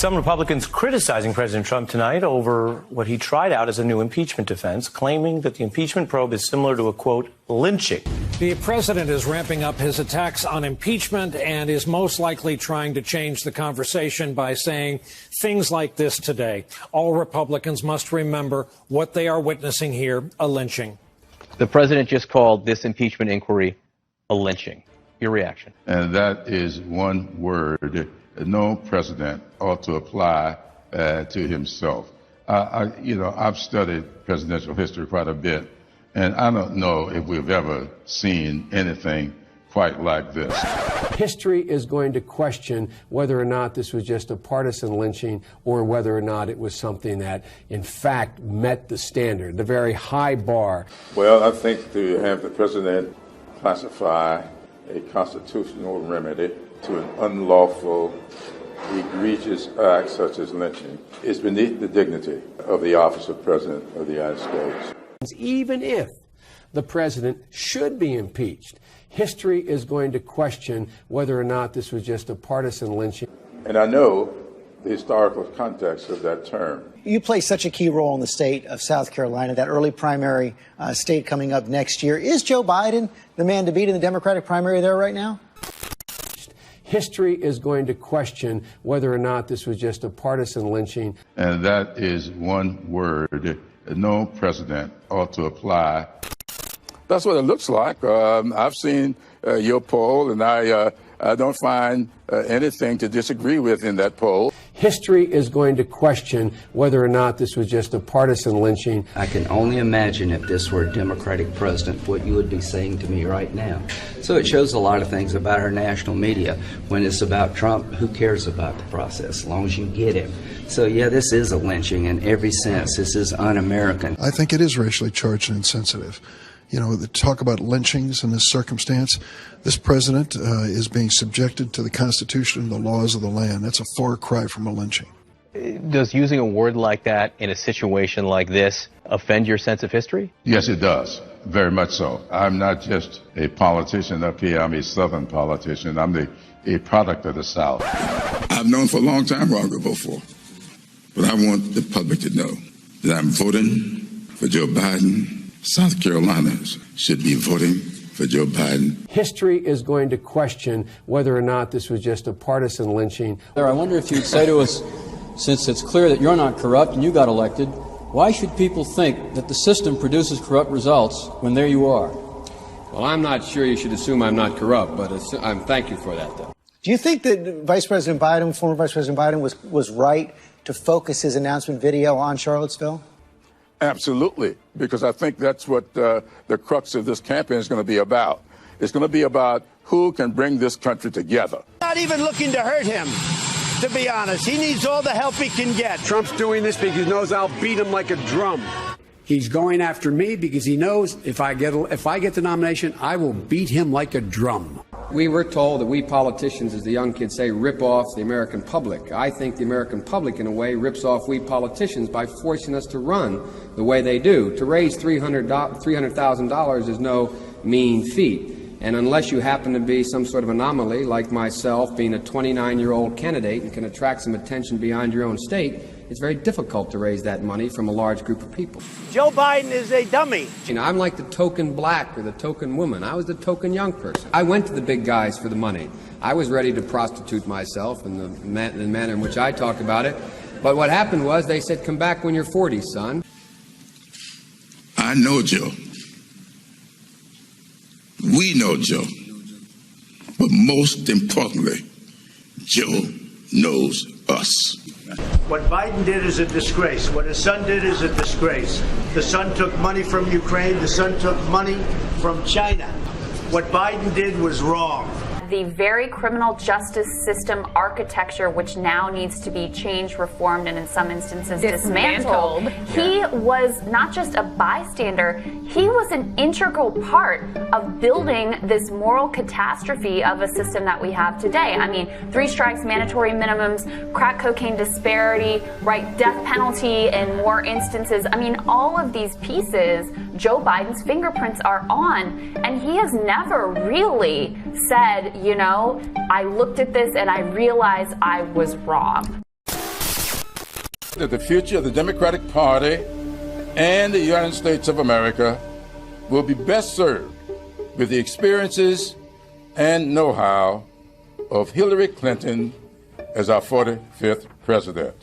Some Republicans criticizing President Trump tonight over what he tried out as a new impeachment defense, claiming that the impeachment probe is similar to a, quote, lynching. The president is ramping up his attacks on impeachment and is most likely trying to change the conversation by saying things like this today. All Republicans must remember what they are witnessing here, a lynching. The president just called this impeachment inquiry a lynching. Your reaction? And that is one word no president ought to apply to himself. I've studied presidential history quite a bit, and I don't know if we've ever seen anything quite like this. History is going to question whether or not this was just a partisan lynching or whether or not it was something that, in fact, met the standard, the very high bar. Well, I think to have the president classify a constitutional remedy to an unlawful, egregious act such as lynching is beneath the dignity of the office of President of the United States. Even if the president should be impeached, history is going to question whether or not this was just a partisan lynching. And I know the historical context of that term. You play such a key role in the state of South Carolina, that early primary state coming up next year. Is Joe Biden the man to beat in the Democratic primary there right now? History is going to question whether or not this was just a partisan lynching. And that is one word no president ought to apply. That's what it looks like. I've seen your poll, and I don't find anything to disagree with in that poll. History is going to question whether or not this was just a partisan lynching. I can only imagine if this were a Democratic president, what you would be saying to me right now. So it shows a lot of things about our national media. When it's about Trump, who cares about the process, as long as you get him? So, yeah, this is a lynching in every sense. This is un-American. I think it is racially charged and insensitive. You know, the talk about lynchings in this circumstance, this president is being subjected to the Constitution and the laws of the land. That's a far cry from a lynching. Does using a word like that in a situation like this offend your sense of history? Yes, it does. Very much so. I'm not just a politician up here. I'm a Southern politician. I'm a product of the South. I've known for a long time who I'm going to vote for. But I want the public to know that I'm voting for Joe Biden. South Carolinians should be voting for Joe Biden. History is going to question whether or not this was just a partisan lynching. I wonder if you'd say to us, since it's clear that you're not corrupt and you got elected, why should people think that the system produces corrupt results when there you are? Well, I'm not sure you should assume I'm not corrupt, but thank you for that, though. Do you think that Vice President Biden, former Vice President Biden, was right to focus his announcement video on Charlottesville? Absolutely, because I think that's what the crux of this campaign is going to be about. It's going to be about who can bring this country together. Not even looking to hurt him, to be honest. He needs all the help he can get. Trump's doing this because he knows I'll beat him like a drum. He's going after me because he knows if I get the nomination, I will beat him like a drum. We were told that we politicians, as the young kids say, rip off the American public. I think the American public, in a way, rips off we politicians by forcing us to run the way they do. To raise $300,000 is no mean feat. And unless you happen to be some sort of anomaly, like myself, being a 29-year-old candidate and can attract some attention beyond your own state, it's very difficult to raise that money from a large group of people. Joe Biden is a dummy. You know, I'm like the token black or the token woman. I was the token young person. I went to the big guys for the money. I was ready to prostitute myself in the manner in which I talked about it. But what happened was they said, come back when you're 40, son. I know Joe. We know Joe. But most importantly, Joe knows us. What Biden did is a disgrace. What his son did is a disgrace. The son took money from Ukraine. The son took money from China. What Biden did was wrong. The very criminal justice system architecture, which now needs to be changed, reformed, and in some instances dismantled. He was not just a bystander, he was an integral part of building this moral catastrophe of a system that we have today. I mean, 3 strikes, mandatory minimums, crack cocaine disparity, right, death penalty in more instances. I mean, all of these pieces Joe Biden's fingerprints are on, and he has never really said, you know, I looked at this and I realized I was wrong. that the future of the Democratic Party and the United States of America will be best served with the experiences and know-how of Hillary Clinton as our 45th president.